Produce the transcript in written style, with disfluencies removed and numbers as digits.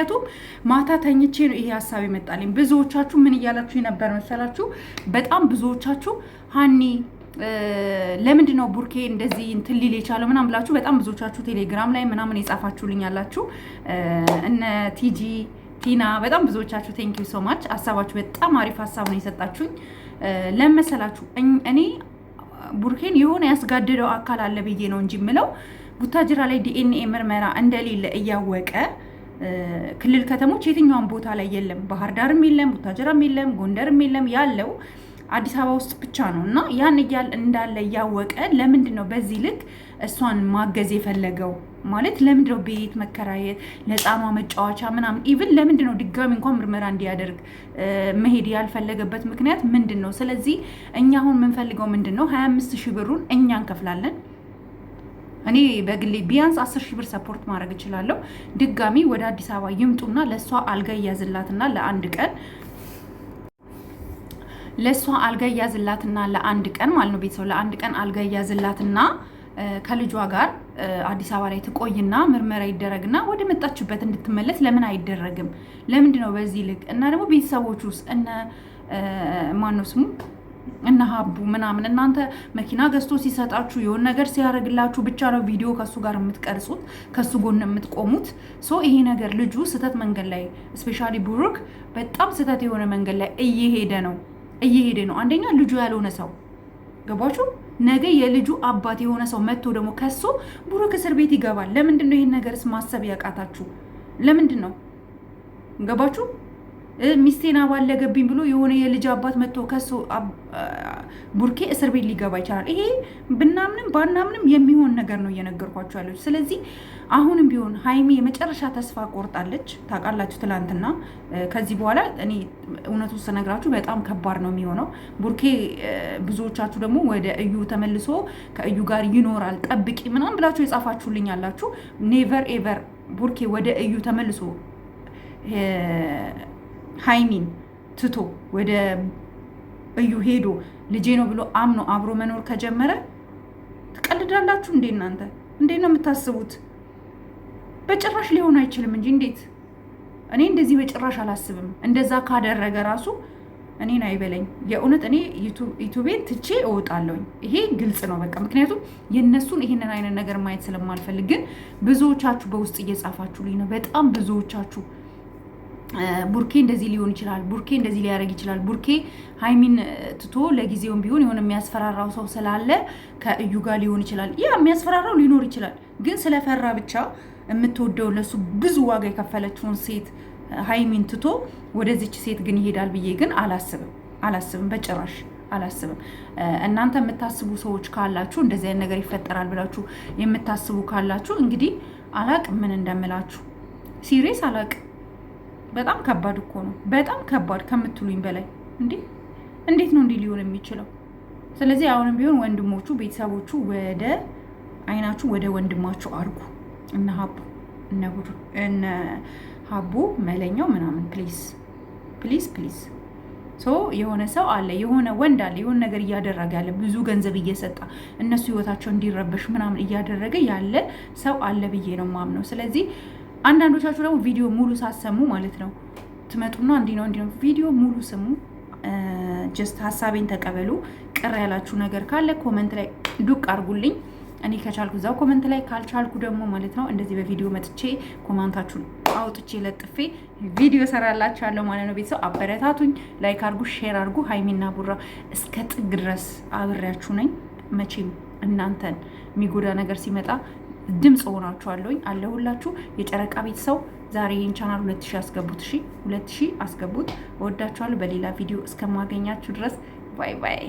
ምክንያቱም ማታ ተኝቼ ነው ይሄ ሀሳብ ይመጣልኝ። ብዙዎቻችሁ ምን እያላችሁ የነበር መሰላችሁ? በጣም ብዙዎቻችሁ ሀኒ ለምንድን ነው ቡርኬ እንደዚህ እንትን ሊል የቻለው ምናምን ብላችሁ በጣም ብዙዎቻችሁ ቴሌግራም ላይ ምናምን የጻፋችሁልኝ ያላችሁ እነ ቲጂ ቲና በጣም ብዙዎቻችሁ ቴንኪዩ ሶ ማች። ሀሳባችሁ በጣም አሪፍ ሀሳብ ነው የሰጣችሁኝ። ለመሰላችሁ እኔ ቡርኬን የሆነ ያስጋደደው አካል አለ ብዬ ነው እንጂ የምለው ቡታጅራ ላይ ዲኤንኤ ምርመራ እንደሌለ እያወቀ ክልል ከተሞች የትኛውን ቦታ ላይ የለም። ባህር ዳርም የለም፣ ቡታጅራም የለም፣ ጎንደርም የለም። ያለው አዲስ አበባ ውስጥ ብቻ ነው። እና ያን እያል እንዳለ እያወቀ ለምንድን ነው በዚህ ልክ እሷን ማገዝ የፈለገው? ማለት ለምንድን ነው ቤት መከራየት፣ ለሕፃኗ መጫወቻ ምናምን ኢቭን ለምንድን ነው ድጋሚ እንኳን ምርመራ እንዲያደርግ መሄድ ያልፈለገበት ምክንያት ምንድን ነው? ስለዚህ እኛ አሁን የምንፈልገው ምንድን ነው? 25,000 ብሩን እኛ እንከፍላለን። እኔ በግሌ ቢያንስ 10,000 ብር ሰፖርት ማድረግ እችላለሁ። ድጋሚ ወደ አዲስ አበባ ይምጡና ለእሷ አልጋ እያዝላትና ለአንድ ቀን ማለት ነው ቤተሰብ ለአንድ ቀን አልጋ እያዝላትና ከልጇ ጋር አዲስ አበባ ላይ ትቆይና ምርመራ ይደረግና ወደ መጣችበት እንድትመለስ ለምን አይደረግም? ለምንድን ነው በዚህ ልክ? እና ደግሞ ቤተሰቦች ውስጥ እነ ማነው ስሙ እና ሀቡ ምናምን እናንተ መኪና ገዝቶ ሲሰጣችሁ የሆነ ነገር ሲያደርግላችሁ ብቻ ነው ቪዲዮ ከሱ ጋር የምትቀርጹት ከሱ ጎን የምትቆሙት። ሶ ይሄ ነገር ልጁ ስህተት መንገድ ላይ ስፔሻሊ ብሩክ በጣም ስህተት የሆነ መንገድ ላይ እየሄደ ነው። አንደኛ ልጁ ያልሆነ ሰው ገባችሁ? ነገ የልጁ አባት የሆነ ሰው መጥቶ ደግሞ ከሶ ብሩክ እስር ቤት ይገባል። ለምንድን ነው ይሄን ነገርስ ማሰብ ያቃታችሁ? ለምንድን ነው ገባችሁ? ሚስቴን አባለገብኝ ብሎ የሆነ የልጅ አባት መጥቶ ከሶ ቡርኬ እስር ቤት ሊገባ ይችላል። ይሄ ብናምንም ባናምንም የሚሆን ነገር ነው እየነገርኳችሁ ያለች። ስለዚህ አሁንም ቢሆን ሀይሚ የመጨረሻ ተስፋ ቆርጣለች። ታውቃላችሁ ትላንትና። ከዚህ በኋላ እኔ እውነቱ ስነግራችሁ በጣም ከባድ ነው የሚሆነው። ቡርኬ ብዙዎቻችሁ ደግሞ ወደ እዩ ተመልሶ ከእዩ ጋር ይኖራል ጠብቂ ምናምን ብላችሁ የጻፋችሁልኝ ያላችሁ። ኔቨር ኤቨር ቡርኬ ወደ እዩ ተመልሶ ሀይሚን ትቶ ወደ እዩ ሄዶ ልጄ ነው ብሎ አምኖ አብሮ መኖር ከጀመረ ትቀልዳላችሁ እንዴ እናንተ? እንዴት ነው የምታስቡት? በጭራሽ ሊሆን አይችልም እንጂ እንዴት! እኔ እንደዚህ በጭራሽ አላስብም። እንደዛ ካደረገ ራሱ እኔን አይበለኝ። የእውነት እኔ ዩቱቤን ትቼ እወጣለሁኝ። ይሄ ግልጽ ነው በቃ። ምክንያቱም የእነሱን ይሄንን አይነት ነገር ማየት ስለማልፈልግ። ግን ብዙዎቻችሁ በውስጥ እየጻፋችሁልኝ ነው። በጣም ብዙዎቻችሁ ቡርኬ እንደዚህ ሊሆን ይችላል፣ ቡርኬ እንደዚህ ሊያደርግ ይችላል፣ ቡርኬ ሀይሚን ትቶ ለጊዜውም ቢሆን የሆነ የሚያስፈራራው ሰው ስላለ ከእዩ ጋር ሊሆን ይችላል። ያ የሚያስፈራራው ሊኖር ይችላል። ግን ስለፈራ ብቻ የምትወደው ለሱ ብዙ ዋጋ የከፈለችውን ሴት ሀይሚን ትቶ ወደዚች ሴት ግን ይሄዳል ብዬ ግን አላስብም፣ በጭራሽ አላስብም። እናንተ የምታስቡ ሰዎች ካላችሁ እንደዚህ አይነት ነገር ይፈጠራል ብላችሁ የምታስቡ ካላችሁ እንግዲህ አላቅም ምን እንደምላችሁ። ሲሪየስ አላቅም። በጣም ከባድ እኮ ነው። በጣም ከባድ ከምትሉኝ በላይ እንዴት ነው እንዲህ ሊሆን የሚችለው? ስለዚህ አሁንም ቢሆን ወንድሞቹ ቤተሰቦቹ ወደ አይናችሁ ወደ ወንድማችሁ አርጉ። እነ ሀቡ መለኛው ምናምን ፕሊዝ ሶ የሆነ ሰው አለ፣ የሆነ ወንድ አለ፣ የሆነ ነገር እያደረገ ያለ ብዙ ገንዘብ እየሰጣ እነሱ ህይወታቸው እንዲረበሽ ምናምን እያደረገ ያለ ሰው አለ ብዬ ነው ማምነው። ስለዚህ አንዳንዶቻችሁ ደግሞ ቪዲዮ ሙሉ ሳሰሙ ማለት ነው ትመጡና እንዲህ ነው ቪዲዮ ሙሉ ስሙ። ጀስት ሀሳቤን ተቀበሉ። ቅር ያላችሁ ነገር ካለ ኮመንት ላይ ዱቅ አርጉልኝ። እኔ ከቻልኩ እዛው ኮመንት ላይ ካልቻልኩ ደግሞ ማለት ነው እንደዚህ በቪዲዮ መጥቼ ኮማንታችሁን አውጥቼ ለጥፌ ቪዲዮ ሰራላችኋለሁ ማለት ነው። ቤተሰብ አበረታቱኝ፣ ላይክ አርጉ፣ ሼር አርጉ። ሀይሚና ቡራ እስከ ጥግ ድረስ አብሬያችሁ ነኝ። መቼም እናንተን የሚጎዳ ነገር ሲመጣ ድምጽ ሆናችኋለሁኝ አለሁላችሁ። የጨረቃ ቤተሰብ ዛሬ ይህን ቻናል 2000 አስገቡት። 2000 አስገቡት። እወዳችኋለሁ። በሌላ ቪዲዮ እስከማገኛችሁ ድረስ ባይ ባይ።